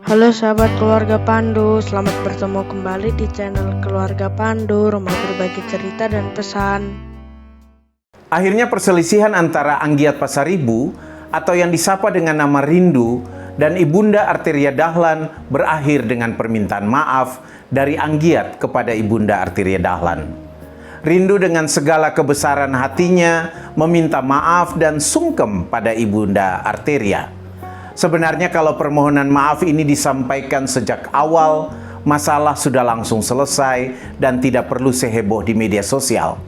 Halo sahabat keluarga Pandu, selamat bertemu kembali di channel Keluarga Pandu, rumah berbagi cerita dan pesan. Akhirnya perselisihan antara Anggiat Pasaribu atau yang disapa dengan nama Rindu dan Ibunda Arteria Dahlan berakhir dengan permintaan maaf dari Anggiat kepada Ibunda Arteria Dahlan. Rindu dengan segala kebesaran hatinya meminta maaf dan sungkem pada Ibunda Arteria. Sebenarnya kalau permohonan maaf ini disampaikan sejak awal, masalah sudah langsung selesai dan tidak perlu seheboh di media sosial.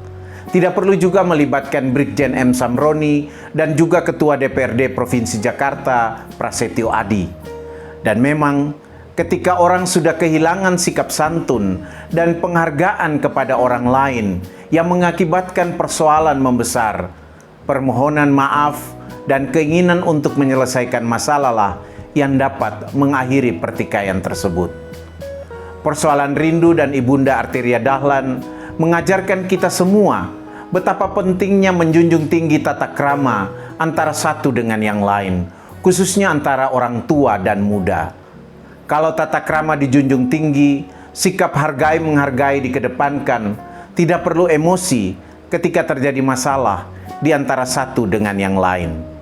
Tidak perlu juga melibatkan Brigjen M. Samroni dan juga Ketua DPRD Provinsi Jakarta, Prasetyo Adi. Dan memang ketika orang sudah kehilangan sikap santun dan penghargaan kepada orang lain yang mengakibatkan persoalan membesar, permohonan maaf dan keinginan untuk menyelesaikan masalah lah yang dapat mengakhiri pertikaian tersebut. Persoalan Rindu dan Ibunda Arteria Dahlan mengajarkan kita semua betapa pentingnya menjunjung tinggi tata krama antara satu dengan yang lain, khususnya antara orang tua dan muda. Kalau tata krama dijunjung tinggi, sikap hargai menghargai dikedepankan, tidak perlu emosi ketika terjadi masalah di antara satu dengan yang lain.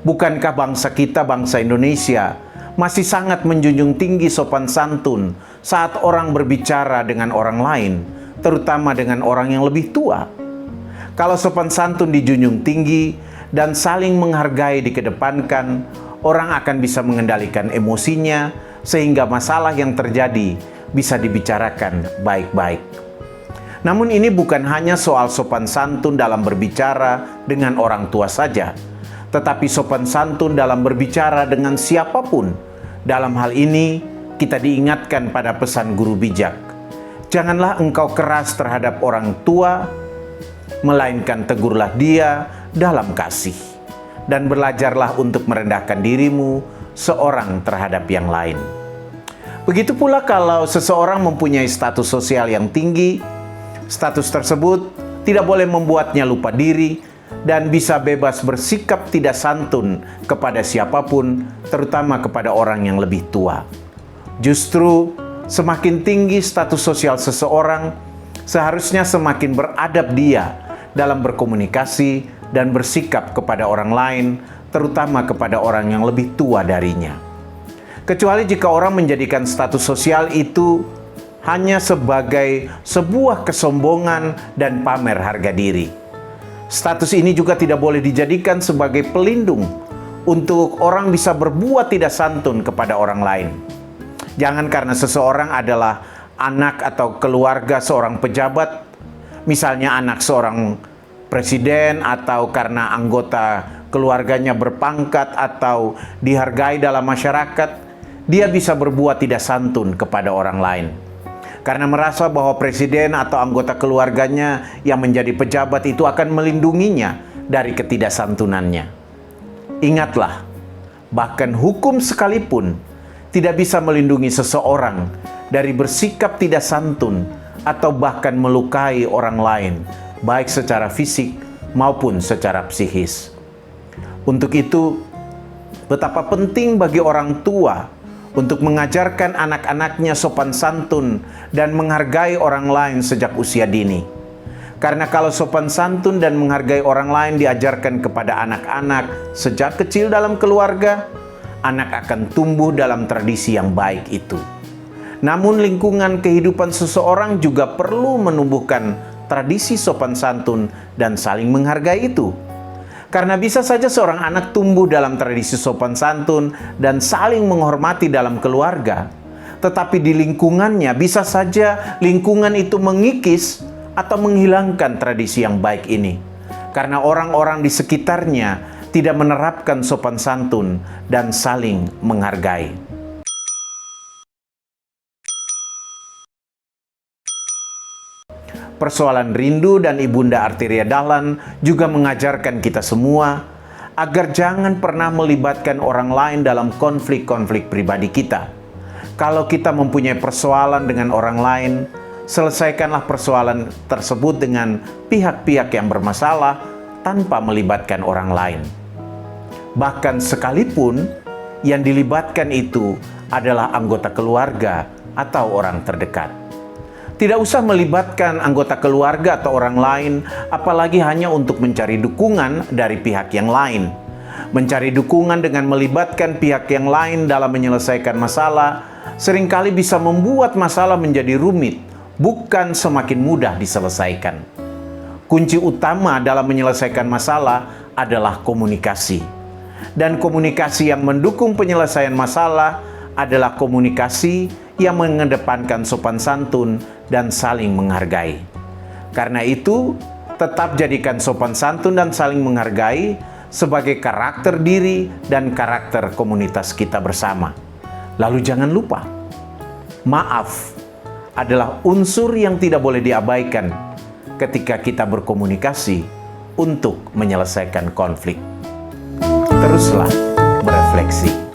Bukankah bangsa kita, bangsa Indonesia, masih sangat menjunjung tinggi sopan santun saat orang berbicara dengan orang lain, terutama dengan orang yang lebih tua? Kalau sopan santun dijunjung tinggi dan saling menghargai dikedepankan, orang akan bisa mengendalikan emosinya sehingga masalah yang terjadi bisa dibicarakan baik-baik. Namun ini bukan hanya soal sopan santun dalam berbicara dengan orang tua saja, tetapi sopan santun dalam berbicara dengan siapapun. Dalam hal ini, kita diingatkan pada pesan guru bijak. Janganlah engkau keras terhadap orang tua, melainkan tegurlah dia dalam kasih. Dan belajarlah untuk merendahkan dirimu seorang terhadap yang lain. Begitu pula kalau seseorang mempunyai status sosial yang tinggi, status tersebut tidak boleh membuatnya lupa diri dan bisa bebas bersikap tidak santun kepada siapapun, terutama kepada orang yang lebih tua. Justru semakin tinggi status sosial seseorang, seharusnya semakin beradab dia dalam berkomunikasi dan bersikap kepada orang lain, terutama kepada orang yang lebih tua darinya. Kecuali jika orang menjadikan status sosial itu hanya sebagai sebuah kesombongan dan pamer harga diri. Status ini juga tidak boleh dijadikan sebagai pelindung untuk orang bisa berbuat tidak santun kepada orang lain. Jangan karena seseorang adalah anak atau keluarga seorang pejabat, misalnya anak seorang presiden, atau karena anggota keluarganya berpangkat atau dihargai dalam masyarakat, dia bisa berbuat tidak santun kepada orang lain. Karena merasa bahwa presiden atau anggota keluarganya yang menjadi pejabat itu akan melindunginya dari ketidaksantunannya. Ingatlah, bahkan hukum sekalipun tidak bisa melindungi seseorang dari bersikap tidak santun atau bahkan melukai orang lain, baik secara fisik maupun secara psikis. Untuk itu, betapa penting bagi orang tua untuk mengajarkan anak-anaknya sopan santun dan menghargai orang lain sejak usia dini. Karena kalau sopan santun dan menghargai orang lain diajarkan kepada anak-anak sejak kecil dalam keluarga, anak akan tumbuh dalam tradisi yang baik itu. Namun lingkungan kehidupan seseorang juga perlu menumbuhkan tradisi sopan santun dan saling menghargai itu. Karena bisa saja seorang anak tumbuh dalam tradisi sopan santun dan saling menghormati dalam keluarga, tetapi di lingkungannya bisa saja lingkungan itu mengikis atau menghilangkan tradisi yang baik ini. Karena orang-orang di sekitarnya tidak menerapkan sopan santun dan saling menghargai. Persoalan Rindu dan Ibunda Arteria Dahlan juga mengajarkan kita semua agar jangan pernah melibatkan orang lain dalam konflik-konflik pribadi kita. Kalau kita mempunyai persoalan dengan orang lain, selesaikanlah persoalan tersebut dengan pihak-pihak yang bermasalah tanpa melibatkan orang lain. Bahkan sekalipun yang dilibatkan itu adalah anggota keluarga atau orang terdekat. Tidak usah melibatkan anggota keluarga atau orang lain, apalagi hanya untuk mencari dukungan dari pihak yang lain. Mencari dukungan dengan melibatkan pihak yang lain dalam menyelesaikan masalah seringkali bisa membuat masalah menjadi rumit, bukan semakin mudah diselesaikan. Kunci utama dalam menyelesaikan masalah adalah komunikasi. Dan komunikasi yang mendukung penyelesaian masalah adalah komunikasi yang mengedepankan sopan santun dan saling menghargai. Karena itu, tetap jadikan sopan santun dan saling menghargai sebagai karakter diri dan karakter komunitas kita bersama. Lalu jangan lupa, maaf adalah unsur yang tidak boleh diabaikan ketika kita berkomunikasi untuk menyelesaikan konflik. Teruslah berefleksi.